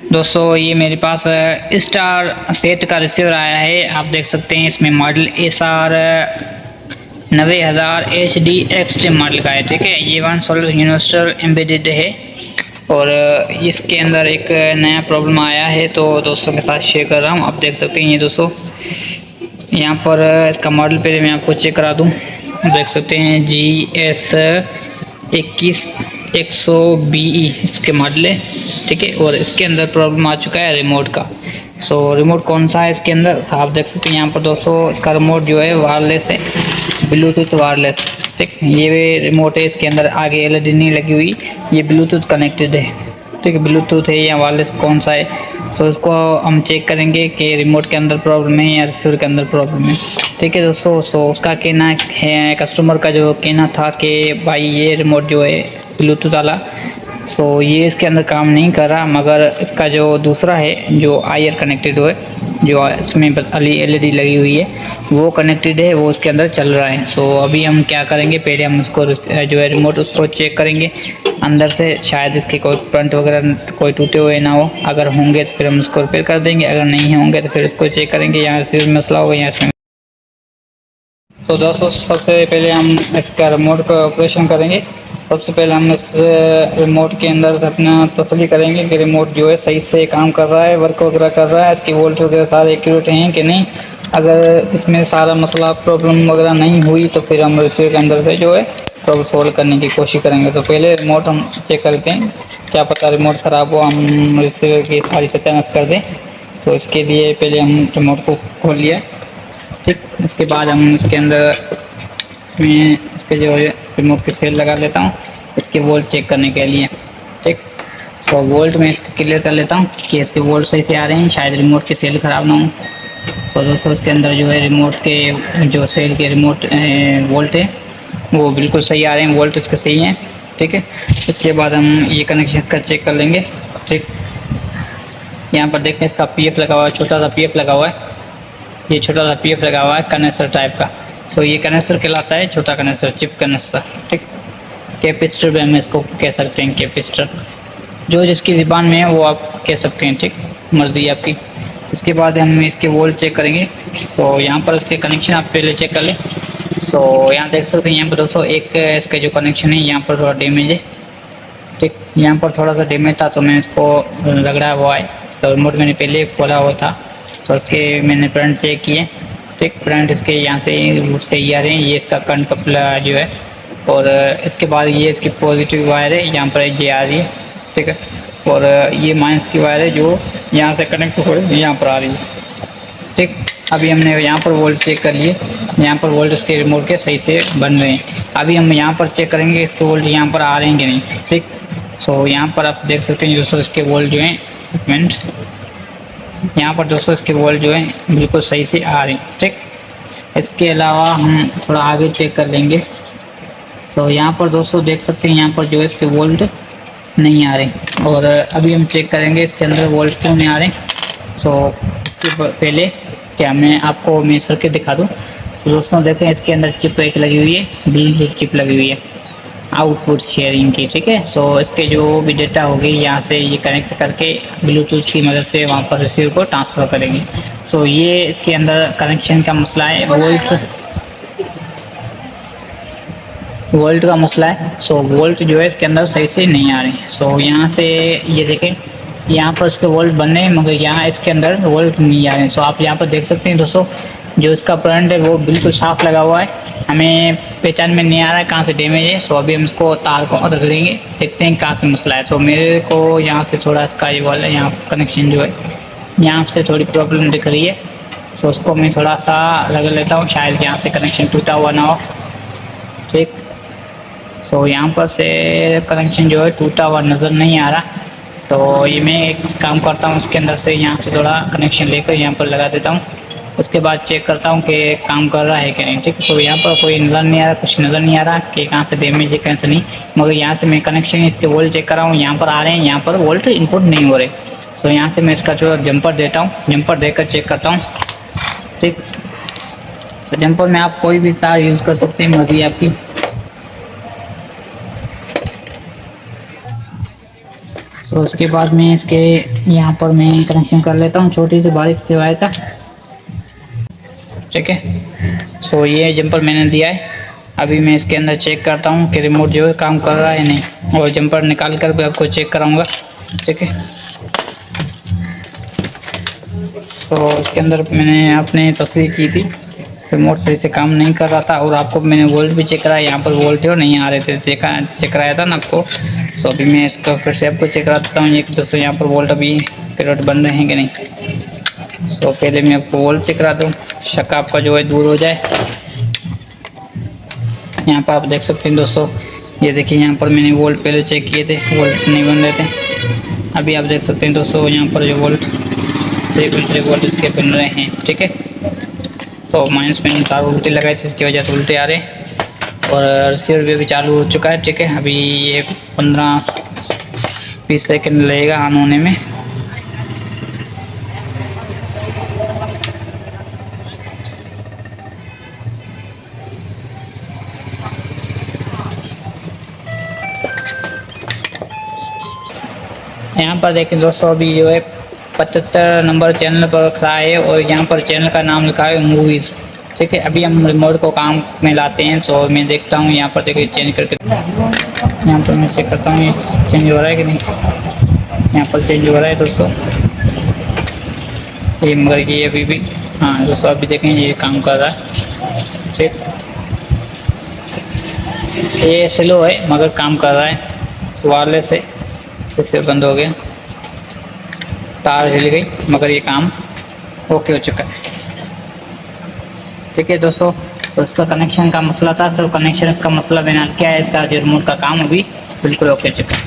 दोस्तों ये मेरे पास स्टार सेट का रिसीवर आया है। आप देख सकते हैं इसमें model SR 90,000 HD extreme model का है। ठीक है, ये 1 सोलर यूनिवर्सल एम्बेडेड है और इसके अंदर एक नया प्रॉब्लम आया है तो दोस्तों के साथ शेयर कर रहा हूँ। आप देख सकते हैं ये दोस्तों, यहाँ पर इसका मॉडल पहले मैं आपको चेक करा दूँ। देख सकते हैं GS 21 100BE इसके मॉडल है। ठीक है, और इसके अंदर प्रॉब्लम आ चुका है रिमोट का। रिमोट कौन सा है इसके अंदर, आप देख सकते हैं यहाँ पर दोस्तों, इसका रिमोट जो है वायरलेस है, ब्लूटूथ वायरलेस। ठीक, ये रिमोट है, इसके अंदर आगे LED नहीं लगी हुई, ये ब्लूटूथ कनेक्टेड है। ठीक है, ब्लूटूथ है या वायरलेस कौन सा है, इसको हम चेक करेंगे कि रिमोट के अंदर प्रॉब्लम है या रिसीवर के अंदर प्रॉब्लम है। ठीक है दोस्तों, उसका कहना है, कस्टमर का जो कहना था कि भाई ये रिमोट जो है ब्लूटूथ वाला, ये इसके अंदर काम नहीं कर रहा, मगर इसका जो दूसरा है जो आईआर कनेक्टेड है, जो इसमें LED लगी हुई है वो कनेक्टेड है, वो उसके अंदर चल रहा है। अभी हम क्या करेंगे, पहले हम उसको जो है रिमोट उसको चेक करेंगे अंदर से, शायद इसके कोई करंट वगैरह कोई टूटे हुए ना हो। अगर होंगे तो फिर हम उसको रिपेयर कर देंगे, अगर नहीं होंगे तो फिर इसको चेक करेंगे यहाँ से मसला होगा या इसमें। दोस्तों सबसे पहले हम इसका रिमोट का ऑपरेशन करेंगे। सबसे पहले हम इस रिमोट के अंदर से अपना तसल्ली करेंगे कि रिमोट जो है सही से काम कर रहा है, वर्क वगैरह कर रहा है, इसके वोल्ट वगैरह सारे एक्यूरेट हैं कि नहीं। अगर इसमें सारा मसला प्रॉब्लम वगैरह नहीं हुई तो फिर हम रिसीवर के अंदर से जो है प्रॉब्लम सॉल्व करने की कोशिश करेंगे। तो पहले रिमोट हम चेक करते हैं, क्या पता रिमोट ख़राब हो, हम रिसीवर की सारी सत्यानाश कर दें। इसके लिए पहले हम रिमोट को खोल लिया। ठीक, इसके बाद हम इसके अंदर मैं इसके जो है रिमोट की सेल लगा लेता हूँ इसके वोल्ट चेक करने के लिए। ठीक, वोल्ट में इसको क्लियर कर लेता हूँ कि इसके वोल्ट सही से आ रहे हैं, शायद रिमोट की सेल ख़राब ना हो। दोस्तों इसके अंदर जो है रिमोट के जो सेल के रिमोट वोल्ट है वो बिल्कुल सही आ रहे हैं, वोल्ट इसके सही हैं। ठीक है, इसके बाद हम ये कनेक्शन इसका चेक कर लेंगे। ठीक, यहाँ पर देखें इसका PF लगा हुआ है, छोटा सा PF लगा हुआ है, ये छोटा सा PF लगा हुआ है कनेक्टर टाइप का। ये कनेक्टर कहलाता है, छोटा कनेक्टर, चिप कनेक्टर। ठीक, कैपेसिटर भी हम इसको कह सकते हैं, कैपेसिटर, जो जिसकी ज़बान में है वो आप कह सकते हैं। ठीक, मर्जी है आपकी। इसके बाद हम इसके वोल्ट चेक करेंगे। यहाँ पर इसके कनेक्शन आप पहले चेक कर लें। यहाँ देख सकते हैं, यहाँ पर दोस्तों एक इसका जो कनेक्शन है यहाँ पर थोड़ा डैमेज है। ठीक, यहाँ पर थोड़ा सा डैमेज था तो मैं इसको लग रहा है वो आए, तो रिमोट मैंने पहले खोला हुआ था, इसके मैंने करंट चेक किए। ठीक, करंट इसके यहाँ से सही आ रहे हैं, ये इसका करंट कपला जो है, और इसके बाद ये इसकी पॉजिटिव वायर है, यहाँ पर ये आ रही है। ठीक है, और ये माइनस की वायर है जो यहाँ से कनेक्ट हो रही है, यहाँ पर आ रही है। ठीक, अभी हमने यहाँ पर वोल्ट चेक कर लिए, यहाँ पर वोल्ट इसके रिमोट के सही से बन रहे हैं। अभी हम यहाँ पर चेक करेंगे इसके वोल्ट यहाँ पर आ रहे हैं कि नहीं। ठीक, यहाँ पर आप देख सकते हैं दोस्तों इसके वोल्ट जो हैं, मिनट, यहाँ पर दोस्तों इसके वोल्ट जो हैं बिल्कुल सही से आ रहे हैं। ठीक, इसके अलावा हम थोड़ा आगे चेक कर लेंगे। यहाँ पर दोस्तों देख सकते हैं यहाँ पर जो है इसके वोल्ट नहीं आ रहे, और अभी हम चेक करेंगे इसके अंदर वोल्ट क्यों नहीं आ रहे। इसके पहले क्या मैं आपको मैं सर्किट दिखा दूँ। दोस्तों देखें इसके अंदर चिप एक लगी हुई है, ब्लूटूथ चिप लगी हुई है आउटपुट शेयरिंग की। ठीक है, इसके जो भी डेटा होगी यहाँ से ये कनेक्ट करके ब्लूटूथ की मदद से वहाँ पर रिसीवर को ट्रांसफ़र करेंगे। ये इसके अंदर कनेक्शन का मसला है, वोल्ट का मसला है। वोल्ट जो है इसके अंदर सही से नहीं आ रहे हैं। यहाँ से ये देखें, यहाँ पर इसके वोल्ट बन रहे हैं मगर यहाँ इसके अंदर वोल्ट नहीं आ रहे हैं। आप यहाँ पर देख सकते हैं दोस्तों, जो इसका करंट है वो बिल्कुल साफ लगा हुआ है, हमें पहचान में नहीं आ रहा है कहाँ से डैमेज है। अभी हम इसको तार को रख देंगे, देखते हैं कहाँ से मसला है। मेरे को यहाँ से थोड़ा इसका ये वाला यहाँ कनेक्शन जो है यहाँ से थोड़ी प्रॉब्लम दिख रही है, उसको मैं थोड़ा सा लगा लेता हूँ, शायद यहाँ से कनेक्शन टूटा हुआ ना हो। ठीक, यहाँ पर से कनेक्शन जो है टूटा हुआ नज़र नहीं आ रहा, ये मैं एक काम करता हूँ, इसके अंदर से यहाँ से थोड़ा कनेक्शन लेकर यहाँ पर लगा देता हूँ। उसके बाद चेक करता हूँ कि काम कर रहा है कि नहीं। ठीक, यहाँ पर कोई नज़र नहीं आ रहा, कुछ नज़र नहीं आ रहा कि कहाँ से डैमेज है कहाँ से नहीं, मगर यहाँ से मैं कनेक्शन इसके वोल्ट चेक कर रहा हूँ, यहाँ पर आ रहे हैं, यहाँ पर वोल्ट इनपुट नहीं हो रहे। यहाँ से मैं इसका जो जंपर देता हूँ, जंपर देकर चेक करता हूँ। ठीक, जंपर में आप कोई भी तार यूज़ कर सकते हैं, मर्जी आपकी। तो उसके बाद में इसके यहाँ पर मैं कनेक्शन कर लेता हूँ छोटी सी बारीक सी वायर का। ठीक है, सो ये जंपर मैंने दिया है। अभी मैं इसके अंदर चेक करता हूँ कि रिमोट जो है काम कर रहा है या नहीं, और जंपर निकाल कर भी आपको चेक कराऊंगा। ठीक है, तो इसके अंदर मैंने आपने तस्वीर की थी, रिमोट सही से काम नहीं कर रहा था, और आपको मैंने वोल्ट भी चेक कराया, यहाँ पर वोल्ट नहीं आ रहे थे, चेक कराया था ना आपको। सो अभी मैं इसको फिर से आपको चेक करा देता हूँ एक दोस्तों, यहाँ पर वोल्ट अभी पिरियड बन रहे हैं कि नहीं। सो पहले मैं आपको वोल्ट चेक करा दूँ, शक आपका जो है दूर हो जाए। यहाँ पर आप देख सकते हैं दोस्तों, ये देखिए यहाँ पर मैंने वोल्ट पहले चेक किए थे, वोल्ट नहीं बन रहे थे। अभी आप देख सकते हैं दोस्तों यहाँ पर जो वोल्ट 3.3 वोल्ट इसके बन रहे हैं। ठीक है, तो माइनस में तार उल्टे लगाए थे, इसकी वजह से उल्टे आ रहे हैं, और रिसीवर भी अभी चालू हो चुका है। ठीक है, अभी ये 15-20 सेकंड लगेगा ऑन होने में। यहाँ पर देखें दोस्तों, अभी जो है 75 नंबर चैनल पर खड़ा है, और यहाँ पर चैनल का नाम लिखा है मूवीज़। ठीक है, अभी हम रिमोट को काम में लाते हैं, तो मैं देखता हूँ यहाँ पर देखिए चेंज करके, यहाँ पर मैं चेक करता हूँ ये चेंज हो रहा है कि नहीं। यहाँ पर चेंज हो रहा है दोस्तों ये, मगर ये अभी भी, हाँ दोस्तों अभी देखें ये काम कर रहा है। ठीक, ये स्लो है मगर काम कर रहा है। वायरलेस से इससे बंद हो गया, तार हिल गई, मगर ये काम ओके हो चुका है। ठीक है दोस्तों, तो इसका कनेक्शन का मसला था, सब कनेक्शन इसका मसला मैंने हल किया है, इसका जो रिमोट का काम अभी बिल्कुल ओके हो चुका है।